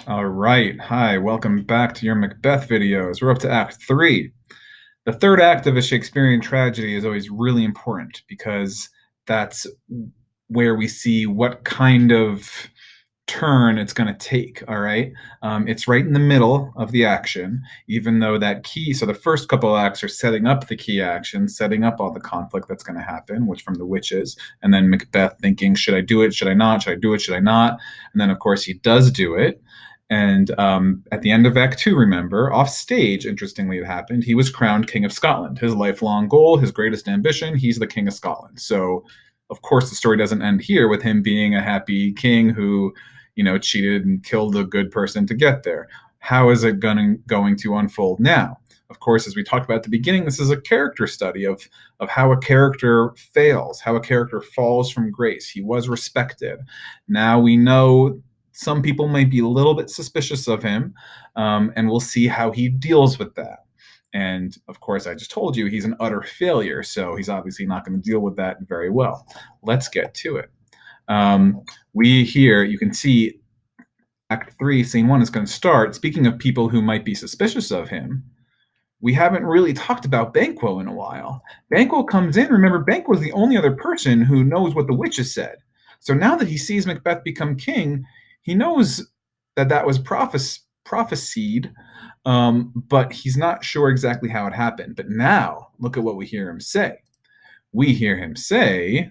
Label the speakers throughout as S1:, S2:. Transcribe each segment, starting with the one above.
S1: All right. Hi, welcome back to your Macbeth videos. We're up to Act 3. The third act of a Shakespearean tragedy is always really important because that's where we see what kind of turn it's going to take. All right. It's right in the middle of the action, even though that key. So the first couple of acts are setting up the key action, setting up all the conflict that's going to happen, which from the witches, and then Macbeth thinking, should I do it? Should I not? Should I do it? Should I not? And then, of course, he does do it. And at the end of Act Two, remember, off stage, interestingly, it happened, he was crowned King of Scotland. His lifelong goal, his greatest ambition, he's the King of Scotland. So, of course, the story doesn't end here with him being a happy king who, cheated and killed a good person to get there. How is it going to unfold now? Of course, as we talked about at the beginning, this is a character study of how a character fails, how a character falls from grace. He was respected. Now we know some people might be a little bit suspicious of him, and we'll see how he deals with that. And of course, I just told you he's an utter failure, so he's obviously not going to deal with that very well. Let's get to it. We here, you can see Act 3, Scene 1 is going to start. Speaking of people who might be suspicious of him, we haven't really talked about Banquo in a while. Banquo comes in. Remember, Banquo is the only other person who knows what the witches said. So now that he sees Macbeth become king, he knows that that was prophesied, but he's not sure exactly how it happened. But now, look at what we hear him say. We hear him say,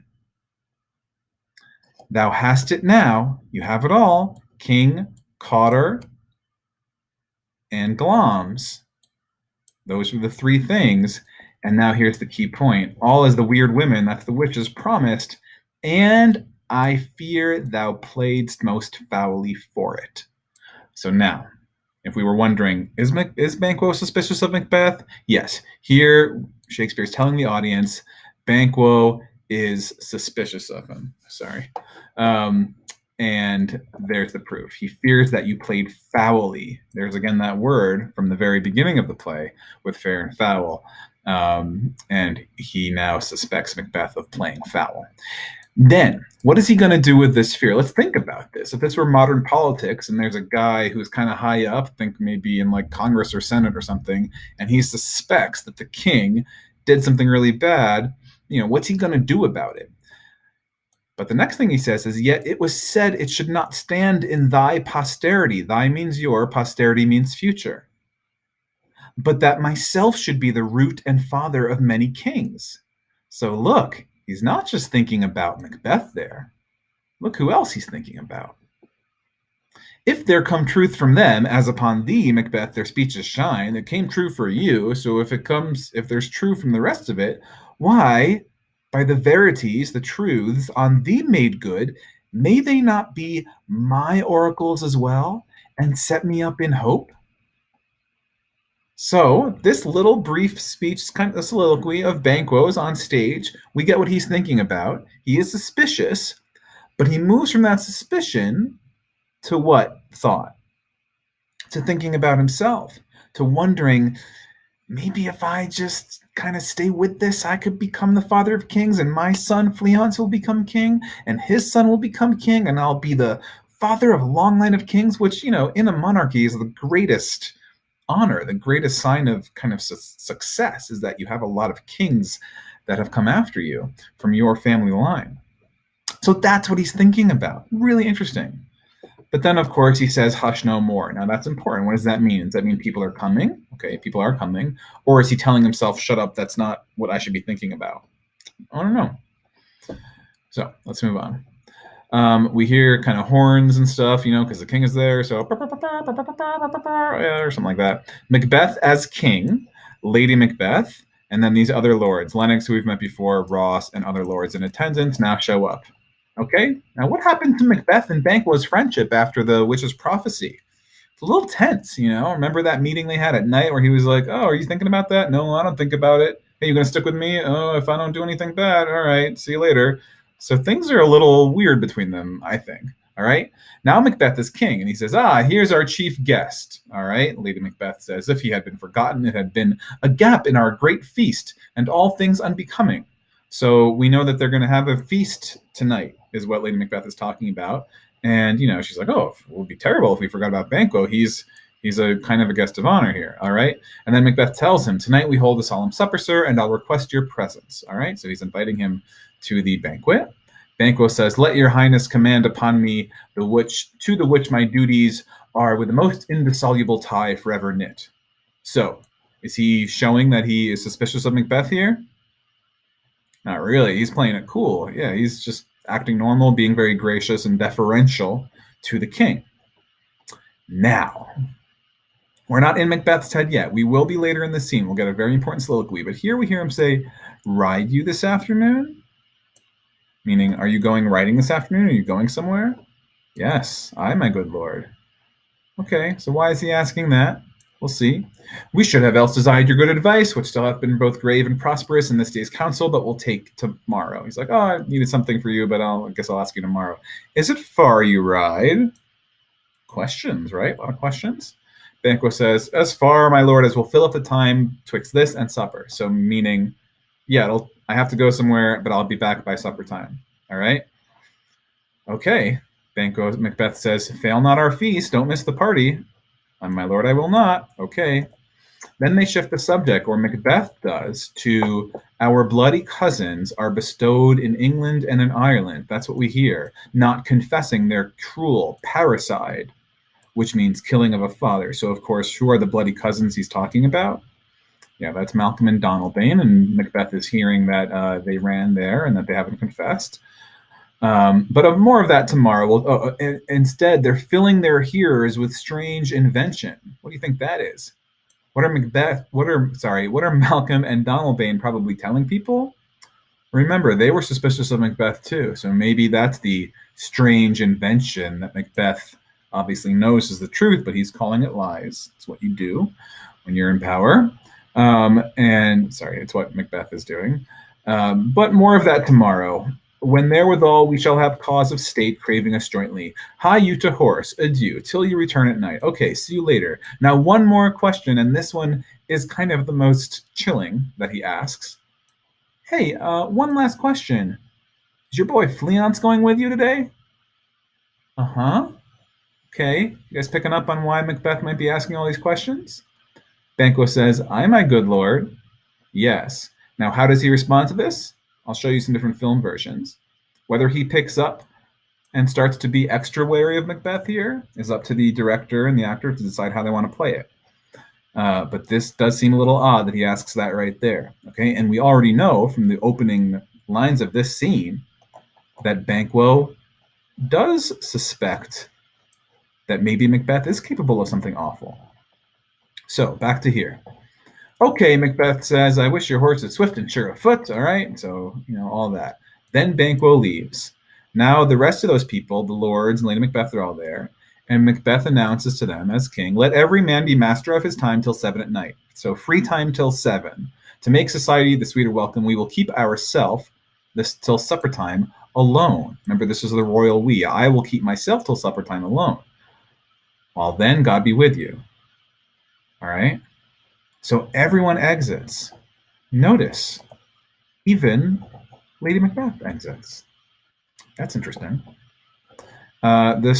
S1: "Thou hast it now, you have it all, King, Cotter, and Glamis." Those are the three things. And now here's the key point. All is the weird women, that's the witches, promised, and I fear thou playedst most foully for it. So now, if we were wondering, is Banquo suspicious of Macbeth? Yes. Here, Shakespeare's telling the audience, Banquo is suspicious of him. Sorry. And there's the proof. He fears that you played foully. There's again that word from the very beginning of the play with fair and foul. And he now suspects Macbeth of playing foul. Then, what is he going to do with this fear? Let's think about this. If this were modern politics and there's a guy who's kind of high up, think maybe in like Congress or Senate or something, and he suspects that the king did something really bad, what's he going to do about it? But the next thing he says is, yet it was said it should not stand in thy posterity. Thy means your, posterity means future. But that myself should be the root and father of many kings. So look, he's not just thinking about Macbeth there. Look who else he's thinking about. If there come truth from them, as upon thee, Macbeth, their speeches shine, it came true for you. So if there's true from the rest of it, why, by the verities, the truths on thee made good, may they not be my oracles as well, and set me up in hope? So this little brief speech, kind of a soliloquy of Banquo's on stage, we get what he's thinking about. He is suspicious, but he moves from that suspicion to what thought? To thinking about himself, to wondering, maybe if I just kind of stay with this, I could become the father of kings, and my son Fleance will become king, and his son will become king, and I'll be the father of a long line of kings, which, in a monarchy is the greatest honor, the greatest sign of kind of success is that you have a lot of kings that have come after you from your family line. So that's what he's thinking about. Really interesting. But then, of course, he says, hush no more. Now, that's important. What does that mean? Does that mean people are coming? Okay, people are coming. Or is he telling himself, shut up, that's not what I should be thinking about? I don't know. So let's move on. We hear kind of horns and stuff, because the king is there. So, or something like that. Macbeth as king, Lady Macbeth, and then these other lords, Lennox, who we've met before, Ross, and other lords in attendance now show up. Okay, now what happened to Macbeth and Banquo's friendship after the witch's prophecy? It's a little tense, Remember that meeting they had at night where he was like, oh, are you thinking about that? No, I don't think about it. Hey, you going to stick with me? Oh, if I don't do anything bad, all right, see you later. So things are a little weird between them, I think. All right. Now Macbeth is king, and he says, here's our chief guest. All right. Lady Macbeth says, if he had been forgotten, it had been a gap in our great feast, and all things unbecoming. So we know that they're going to have a feast tonight, is what Lady Macbeth is talking about. And she's like, "Oh, it would be terrible if we forgot about Banquo. He's a kind of a guest of honor here, all right?" And then Macbeth tells him, "Tonight we hold a solemn supper, sir, and I'll request your presence." All right, so he's inviting him to the banquet. Banquo says, "Let your highness command upon me the which my duties are with the most indissoluble tie forever knit." So, is he showing that he is suspicious of Macbeth here? Not really. He's playing it cool. Yeah, he's just acting normal, being very gracious and deferential to the king. Now, we're not in Macbeth's head yet. We will be later in the scene. We'll get a very important soliloquy. But here we hear him say, "Ride you this afternoon?" Meaning, are you going riding this afternoon? Are you going somewhere? Yes, I, my good lord. Okay, so why is he asking that? We'll see. "We should have else desired your good advice, which still hath been both grave and prosperous in this day's council, but we'll take tomorrow." He's like, "Oh, I needed something for you, but I guess I'll ask you tomorrow." "Is it far you ride?" Questions, right? A lot of questions. Banquo says, "As far, my lord, as will fill up the time twixt this and supper." So meaning, yeah, I have to go somewhere, but I'll be back by supper time. All right? Okay. Macbeth says, "Fail not our feast. Don't miss the party." "My lord, I will not." Okay. Then they shift the subject, or Macbeth does, to "our bloody cousins are bestowed in England and in Ireland." That's what we hear. Not confessing their cruel parricide, which means killing of a father. So, of course, who are the bloody cousins he's talking about? Yeah, that's Malcolm and Donalbain, and Macbeth is hearing that they ran there and that they haven't confessed. But more of that tomorrow. Instead, they're filling their hearers with strange invention. What do you think that is? What are Malcolm and Donalbain probably telling people? Remember, they were suspicious of Macbeth too, so maybe that's the strange invention that Macbeth obviously knows is the truth, but he's calling it lies. It's what you do when you're in power. It's what Macbeth is doing. But more of that tomorrow. "When therewithal we shall have cause of state craving us jointly. Hie you to horse, adieu, till you return at night." Okay, see you later. Now, one more question, and this one is kind of the most chilling that he asks. "Hey, one last question. Is your boy Fleance going with you today?" Uh-huh. Okay, you guys picking up on why Macbeth might be asking all these questions? Banquo says, "Aye, my good lord." Yes. Now, how does he respond to this? I'll show you some different film versions. Whether he picks up and starts to be extra wary of Macbeth here is up to the director and the actor to decide how they want to play it. But this does seem a little odd that he asks that right there. Okay, and we already know from the opening lines of this scene that Banquo does suspect that maybe Macbeth is capable of something awful. So back to here. "Okay," Macbeth says, "I wish your horse is swift and sure of foot." All right, so all that. Then Banquo leaves. Now the rest of those people, the lords and Lady Macbeth, are all there, and Macbeth announces to them as king, "Let every man be master of his time till 7 at night." So free time till 7. "To make society the sweeter welcome, we will keep ourself this till supper time alone." Remember, this is the royal we. "I will keep myself till supper time alone. While then, God be with you." All right. So everyone exits. Notice, even Lady Macbeth exits. That's interesting. Then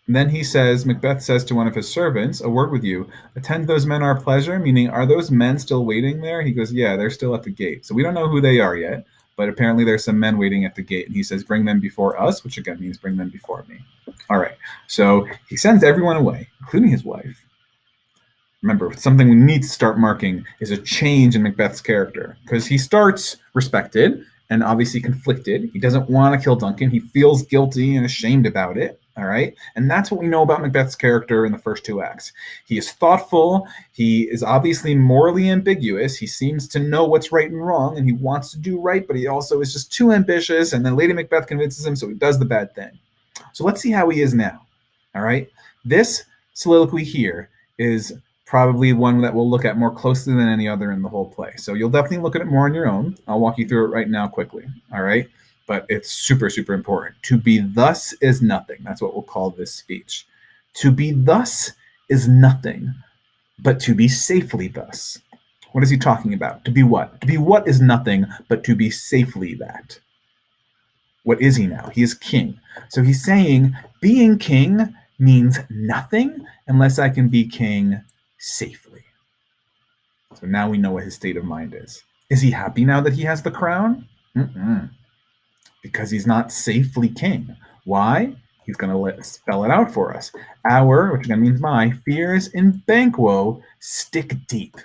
S1: Macbeth says to one of his servants, "A word with you. Attend those men our pleasure," meaning, are those men still waiting there? He goes, "Yeah, they're still at the gate." So we don't know who they are yet, but apparently there's some men waiting at the gate. And he says, "Bring them before us," which again means bring them before me. All right. So he sends everyone away, including his wife. Remember, something we need to start marking is a change in Macbeth's character, because he starts respected and obviously conflicted. He doesn't want to kill Duncan. He feels guilty and ashamed about it. All right. And that's what we know about Macbeth's character in the first 2 acts. He is thoughtful. He is obviously morally ambiguous. He seems to know what's right and wrong, and he wants to do right, but he also is just too ambitious. And then Lady Macbeth convinces him, so he does the bad thing. So let's see how he is now. All right. This soliloquy here is probably one that we'll look at more closely than any other in the whole play. So you'll definitely look at it more on your own. I'll walk you through it right now quickly. All right. But it's super, super important. "To be thus is nothing." That's what we'll call this speech. "To be thus is nothing, but to be safely thus." What is he talking about? To be what? To be what is nothing, but to be safely that. What is he now? He is king. So he's saying being king means nothing unless I can be king safely. So now we know what his state of mind is. Is he happy now that he has the crown? Mm-mm. Because he's not safely king. Why? He's going to spell it out for us. Our, which again means my, fears in Banquo stick deep.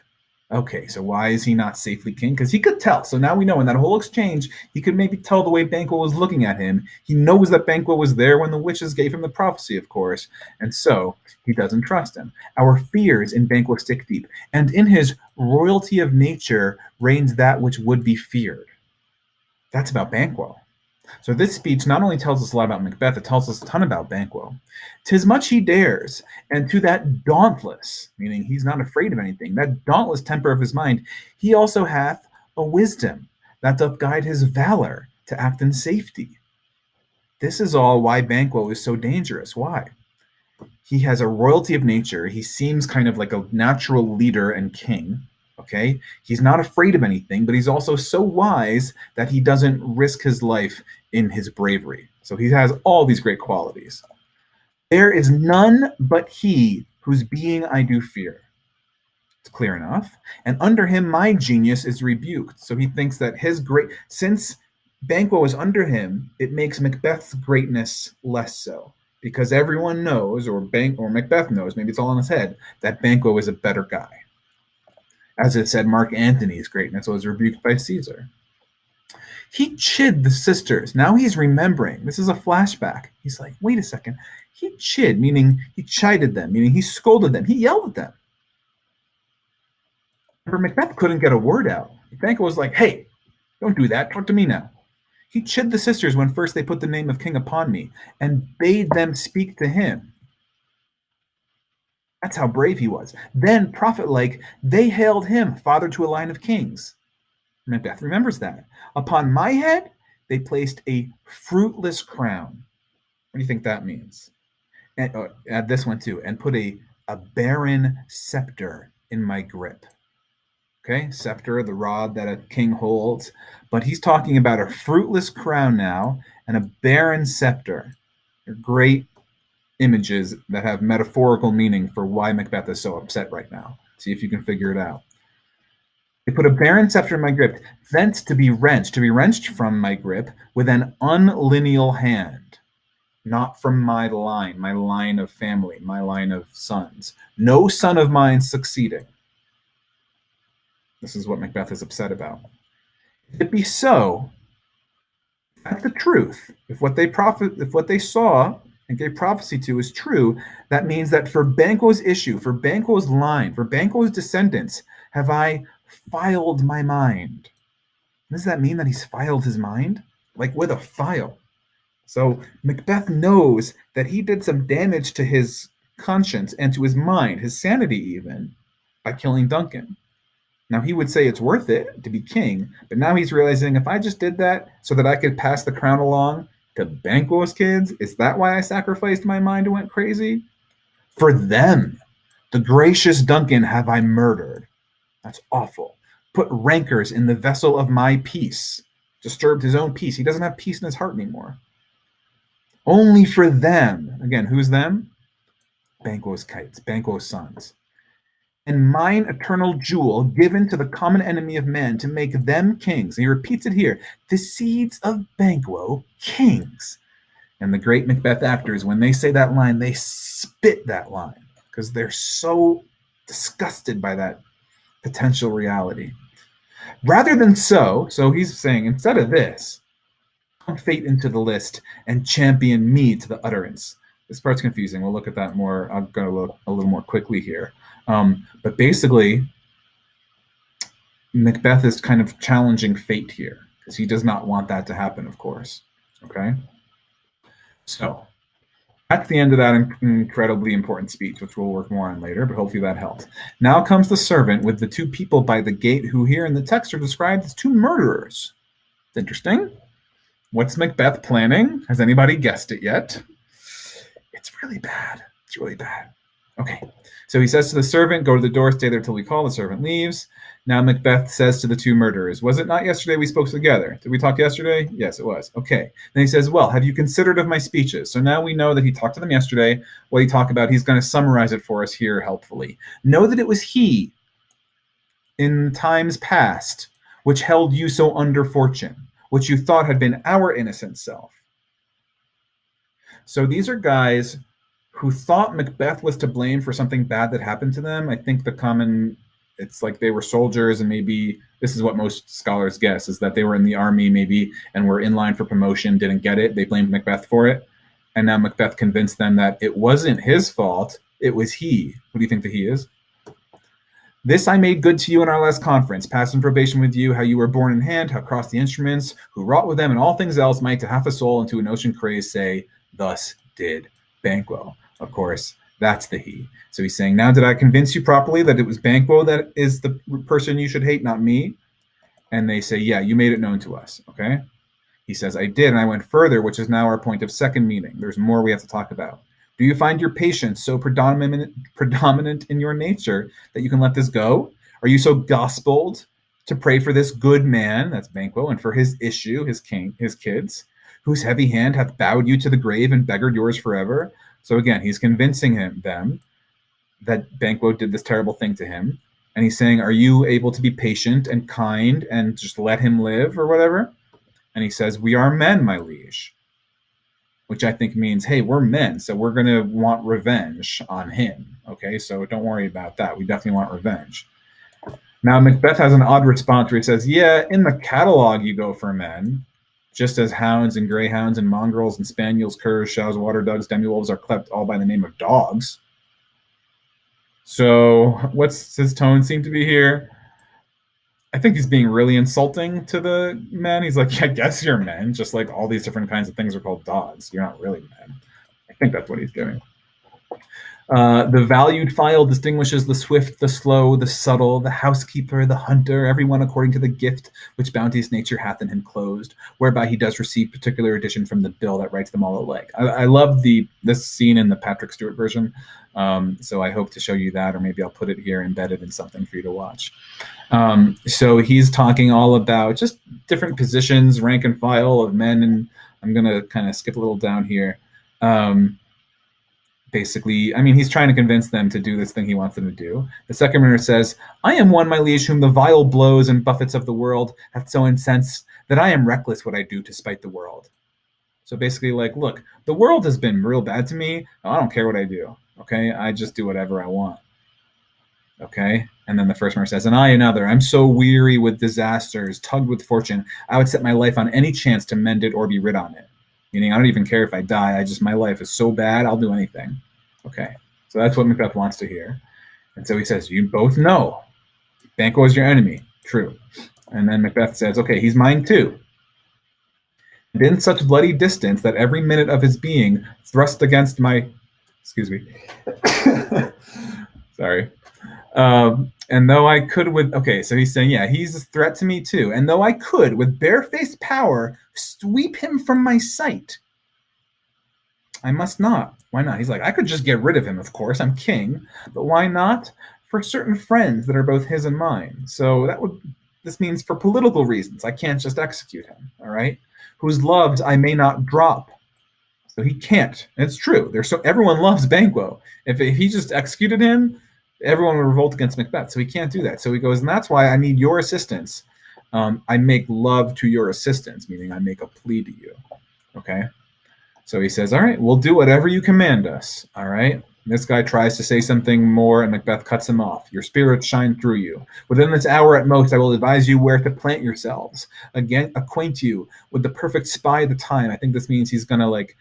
S1: Okay, so why is he not safely king? Because he could tell. So now we know in that whole exchange, he could maybe tell the way Banquo was looking at him. He knows that Banquo was there when the witches gave him the prophecy, of course, and so he doesn't trust him. Our fears in Banquo stick deep, and in his royalty of nature reigns that which would be feared. That's about Banquo. So this speech not only tells us a lot about Macbeth, it tells us a ton about Banquo. "'Tis much he dares, and to that dauntless," meaning he's not afraid of anything, "that dauntless temper of his mind, he also hath a wisdom that doth guide his valor to act in safety." This is all why Banquo is so dangerous. Why? He has a royalty of nature. He seems kind of like a natural leader and king. Okay, he's not afraid of anything, but he's also so wise that he doesn't risk his life in his bravery. So he has all these great qualities. "There is none but he whose being I do fear." It's clear enough. "And under him my genius is rebuked." So he thinks that his since Banquo is under him, it makes Macbeth's greatness less so. Because everyone knows, or Macbeth knows, maybe it's all in his head, that Banquo is a better guy. As it said, Mark Antony's greatness was rebuked by Caesar. He chid the sisters. Now he's remembering. This is a flashback. He's like, wait a second. He chid, meaning he chided them, meaning he scolded them. He yelled at them. Remember, Macbeth couldn't get a word out. Banquo was like, hey, don't do that. Talk to me now. He chid the sisters when first they put the name of king upon me and bade them speak to him. That's how brave he was. Then, prophet-like, they hailed him father to a line of kings. Macbeth remembers that. Upon my head, they placed a fruitless crown. What do you think that means? And add this one too. And put a barren scepter in my grip. Okay, scepter, the rod that a king holds. But he's talking about a fruitless crown now and a barren scepter. They're great images that have metaphorical meaning for why Macbeth is so upset right now. See if you can figure it out. They put a barren scepter in my grip, thence to be wrenched from my grip with an unlineal hand, not from my line of family, my line of sons. No son of mine succeeding. This is what Macbeth is upset about. If it be so, that's the truth. If what they saw and gave prophecy to is true, that means that for Banquo's issue, for Banquo's line, for Banquo's descendants, have I filed my mind. Does that mean that he's filed his mind? Like with a file. So Macbeth knows that he did some damage to his conscience and to his mind, his sanity even, by killing Duncan. Now he would say it's worth it to be king, but now he's realizing if I just did that so that I could pass the crown along to Banquo's kids, is that why I sacrificed my mind and went crazy? For them, the gracious Duncan have I murdered. That's awful. Put rancors in the vessel of my peace. Disturbed his own peace. He doesn't have peace in his heart anymore. Only for them. Again, who's them? Banquo's kites, Banquo's sons. And mine eternal jewel given to the common enemy of man to make them kings. And he repeats it here. The seeds of Banquo, kings. And the great Macbeth actors, when they say that line, they spit that line because they're so disgusted by that potential reality. Rather than so he's saying, instead of this, come fate into the list and champion me to the utterance. This part's confusing. We'll look at that more. I'm going to look a little more quickly here. But basically, Macbeth is kind of challenging fate here because he does not want that to happen, of course. Okay? So, that's the end of that incredibly important speech, which we'll work more on later, but hopefully that helps. Now comes the servant with the two people by the gate who here in the text are described as two murderers. It's interesting. What's Macbeth planning? Has anybody guessed it yet? It's really bad. It's really bad. Okay. So he says to the servant, go to the door, stay there till we call. The servant leaves. Now Macbeth says to the two murderers, was it not yesterday we spoke together? Did we talk yesterday? Yes, it was. Okay. Then he says, well, have you considered of my speeches? So now we know that he talked to them yesterday. What he talked about, he's going to summarize it for us here helpfully. Know that it was he, in times past, which held you so under fortune, which you thought had been our innocent self. So these are guys who thought Macbeth was to blame for something bad that happened to them. I think it's like they were soldiers, and maybe this is what most scholars guess, is that they were in the army maybe and were in line for promotion, didn't get it. They blamed Macbeth for it. And now Macbeth convinced them that it wasn't his fault, it was he. Who do you think that he is? This I made good to you in our last conference, passed in probation with you, how you were born in hand, how crossed the instruments, who wrought with them, and all things else might to half a soul and to an ocean craze say, thus did Banquo. Of course, that's the he. So he's saying, now did I convince you properly that it was Banquo that is the person you should hate, not me? And they say, yeah, you made it known to us, okay? He says, I did, and I went further, which is now our point of second meaning. There's more we have to talk about. Do you find your patience so predominant in your nature that you can let this go? Are you so gospeled to pray for this good man, that's Banquo, and for his issue, his king, his kids, whose heavy hand hath bowed you to the grave and beggared yours forever? So again, he's convincing them that Banquo did this terrible thing to him. And he's saying, are you able to be patient and kind and just let him live or whatever? And he says, we are men, my liege. Which I think means, hey, we're men, so we're going to want revenge on him. Okay, so don't worry about that. We definitely want revenge. Now, Macbeth has an odd response where he says, yeah, in the catalog you go for men, just as hounds and greyhounds and mongrels and spaniels, curs, shows, water dogs, demi-wolves are clept all by the name of dogs. So what's his tone seem to be here? I think he's being really insulting to the men. He's like, yeah, I guess you're men, just like all these different kinds of things are called dogs. You're not really men. I think that's what he's doing. The valued file distinguishes the swift, the slow, the subtle, the housekeeper, the hunter, everyone according to the gift which bounteous nature hath in him closed, whereby he does receive particular addition from the bill that writes them all alike. I love this scene in the Patrick Stewart version, so I hope to show you that, or maybe I'll put it here embedded in something for you to watch. So he's talking all about just different positions, rank and file of men, and I'm going to kind of skip a little down here. Basically, I mean, he's trying to convince them to do this thing he wants them to do. The second minute says, I am one, my liege, whom the vile blows and buffets of the world hath so incensed that I am reckless what I do to spite the world. So basically, like, look, the world has been real bad to me. I don't care what I do. Okay, I just do whatever I want. Okay, and then the first one says, and I another, I'm so weary with disasters, tugged with fortune, I would set my life on any chance to mend it or be rid on it. Meaning, I don't even care if I die. My life is so bad, I'll do anything. Okay, so that's what Macbeth wants to hear. And so he says, you both know Banquo is your enemy. True. And then Macbeth says, okay, he's mine too. And in such bloody distance that every minute of his being thrust against my... Excuse me. Sorry. And though I could with... Okay, so he's saying, yeah, he's a threat to me too. And though I could, with barefaced power, sweep him from my sight, I must not. Why not? He's like, I could just get rid of him, of course. I'm king. But why not? For certain friends that are both his and mine. So this means for political reasons. I can't just execute him, all right? Whose loves I may not drop. So he can't. And it's true. Everyone loves Banquo. If he just executed him, everyone would revolt against Macbeth. So he can't do that. So he goes, and that's why I need your assistance. I make love to your assistance, meaning I make a plea to you. Okay? So he says, all right, we'll do whatever you command us. All right? This guy tries to say something more, and Macbeth cuts him off. Your spirits shine through you. Within this hour at most, I will advise you where to plant yourselves. Again, acquaint you with the perfect spy of the time. I think this means he's going to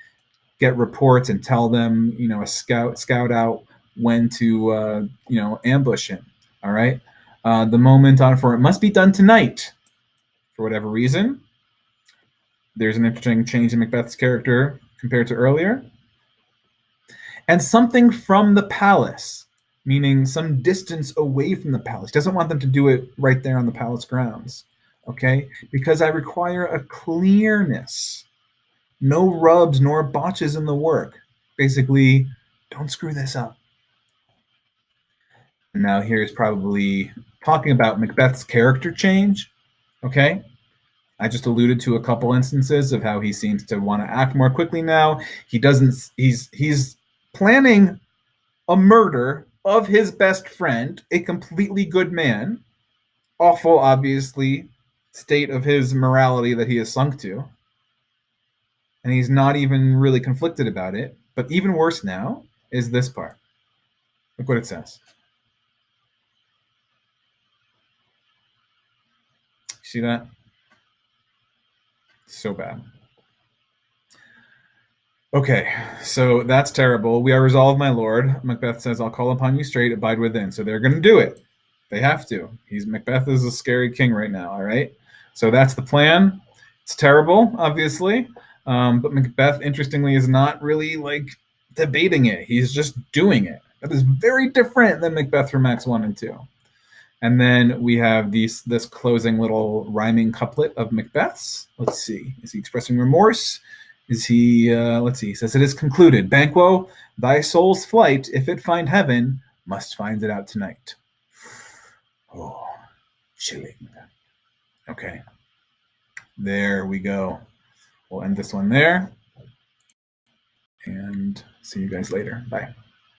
S1: get reports and tell them, a scout out when to, ambush him. All right? The moment on for it must be done tonight. For whatever reason, there's an interesting change in Macbeth's character compared to earlier. And something from the palace, meaning some distance away from the palace. He doesn't want them to do it right there on the palace grounds, okay? Because I require a clearness. No rubs nor botches in the work. Basically, don't screw this up. Now here's probably talking about Macbeth's character change. Okay, I just alluded to a couple instances of how he seems to want to act more quickly now. He doesn't. He's planning a murder of his best friend, a completely good man. Awful, obviously, state of his morality that he has sunk to, and he's not even really conflicted about it. But even worse now is this part. Look what it says. See that? So bad. Okay, so that's terrible. We are resolved, my lord. Macbeth says, I'll call upon you straight, abide within. So they're going to do it. They have to. Macbeth is a scary king right now, all right? So that's the plan. It's terrible, obviously. But Macbeth, interestingly, is not really like debating it. He's just doing it. That is very different than Macbeth from Acts 1 and 2. And then we have this closing little rhyming couplet of Macbeth's. Let's see. Is he expressing remorse? Is he, let's see, he says, it is concluded. Banquo, thy soul's flight, if it find heaven, must find it out tonight. Oh, chilling. Okay. There we go. We'll end this one there. And see you guys later. Bye.